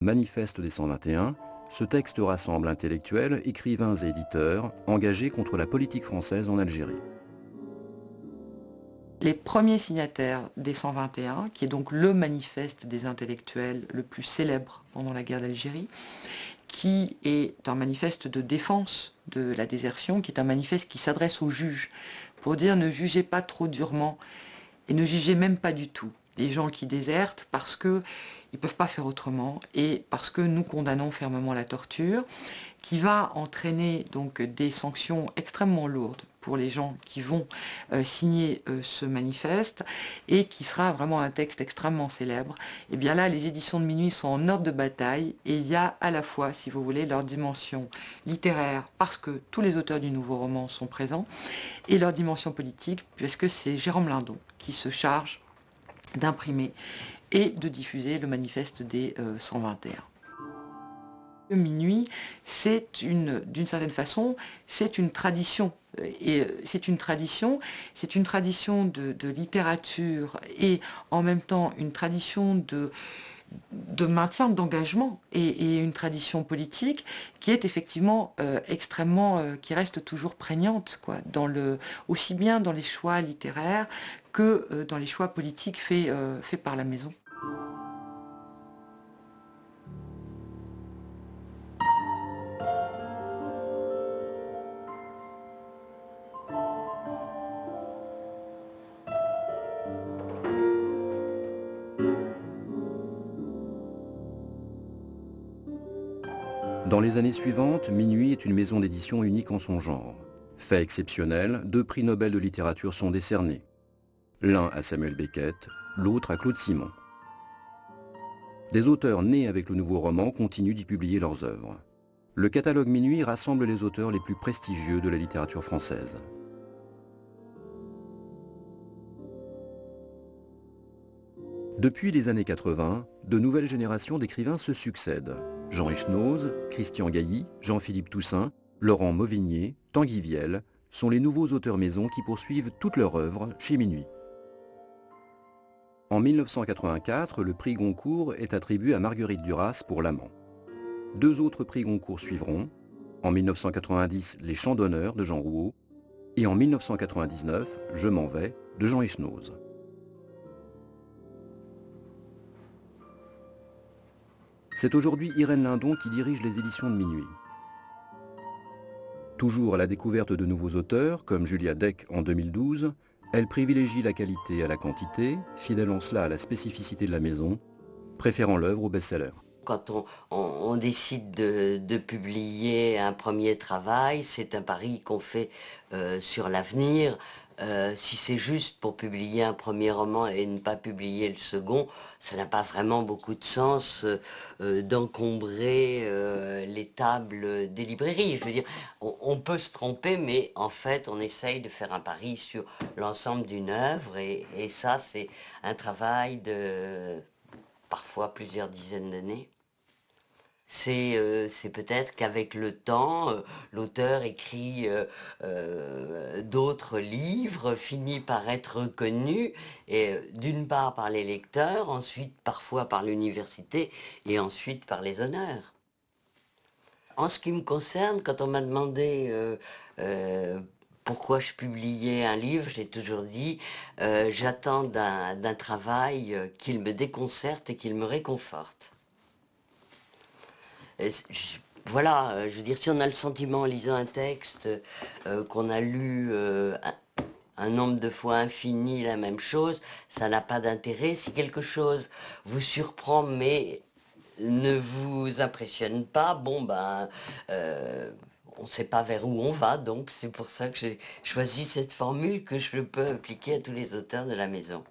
Manifeste des 121, ce texte rassemble intellectuels, écrivains et éditeurs engagés contre la politique française en Algérie. Les premiers signataires des 121, qui est donc le manifeste des intellectuels le plus célèbre pendant la guerre d'Algérie, qui est un manifeste de défense de la désertion, qui est un manifeste qui s'adresse aux juges pour dire ne jugez pas trop durement et ne jugez même pas du tout les gens qui désertent parce qu'ils ne peuvent pas faire autrement et parce que nous condamnons fermement la torture, qui va entraîner donc des sanctions extrêmement lourdes pour les gens qui vont signer ce manifeste et qui sera vraiment un texte extrêmement célèbre. Et bien là, les éditions de Minuit sont en ordre de bataille et il y a à la fois, si vous voulez, leur dimension littéraire parce que tous les auteurs du nouveau roman sont présents et leur dimension politique puisque c'est Jérôme Lindon qui se charge d'imprimer et de diffuser le manifeste des 121. Minuit, d'une certaine façon, c'est une tradition. Et c'est une tradition de littérature et en même temps une tradition de maintien d'engagement et une tradition politique qui est effectivement extrêmement, qui reste toujours prégnante, quoi, aussi bien dans les choix littéraires que dans les choix politiques faits par la maison. Dans les années suivantes, Minuit est une maison d'édition unique en son genre. Fait exceptionnel, 2 prix Nobel de littérature sont décernés. L'un à Samuel Beckett, l'autre à Claude Simon. Des auteurs nés avec le nouveau roman continuent d'y publier leurs œuvres. Le catalogue Minuit rassemble les auteurs les plus prestigieux de la littérature française. Depuis les années 80, de nouvelles générations d'écrivains se succèdent. Jean Echenoz, Christian Gailly, Jean-Philippe Toussaint, Laurent Mauvigné, Tanguy Viel sont les nouveaux auteurs maison qui poursuivent toute leur œuvre chez Minuit. En 1984, le prix Goncourt est attribué à Marguerite Duras pour L'Amant. 2 autres prix Goncourt suivront. En 1990, Les Chants d'honneur de Jean Rouault et en 1999, Je m'en vais de Jean Echenoz. C'est aujourd'hui Irène Lindon qui dirige les éditions de Minuit. Toujours à la découverte de nouveaux auteurs, comme Julia Deck en 2012, elle privilégie la qualité à la quantité, fidèle en cela à la spécificité de la maison, préférant l'œuvre au best-seller. Quand on décide de publier un premier travail, c'est un pari qu'on fait sur l'avenir. Si c'est juste pour publier un premier roman et ne pas publier le second, ça n'a pas vraiment beaucoup de sens d'encombrer les tables des librairies. Je veux dire, on peut se tromper, mais en fait, on essaye de faire un pari sur l'ensemble d'une œuvre et ça, c'est un travail de parfois plusieurs dizaines d'années. C'est peut-être qu'avec le temps, l'auteur écrit d'autres livres, finit par être reconnu, et d'une part par les lecteurs, ensuite parfois par l'université, et ensuite par les honneurs. En ce qui me concerne, quand on m'a demandé pourquoi je publiais un livre, j'ai toujours dit j'attends d'un travail qu'il me déconcerte et qu'il me réconforte. Voilà, je veux dire, si on a le sentiment en lisant un texte qu'on a lu un nombre de fois infini la même chose, ça n'a pas d'intérêt. Si quelque chose vous surprend mais ne vous impressionne pas, bon ben, on ne sait pas vers où on va, donc c'est pour ça que j'ai choisi cette formule que je peux appliquer à tous les auteurs de la maison.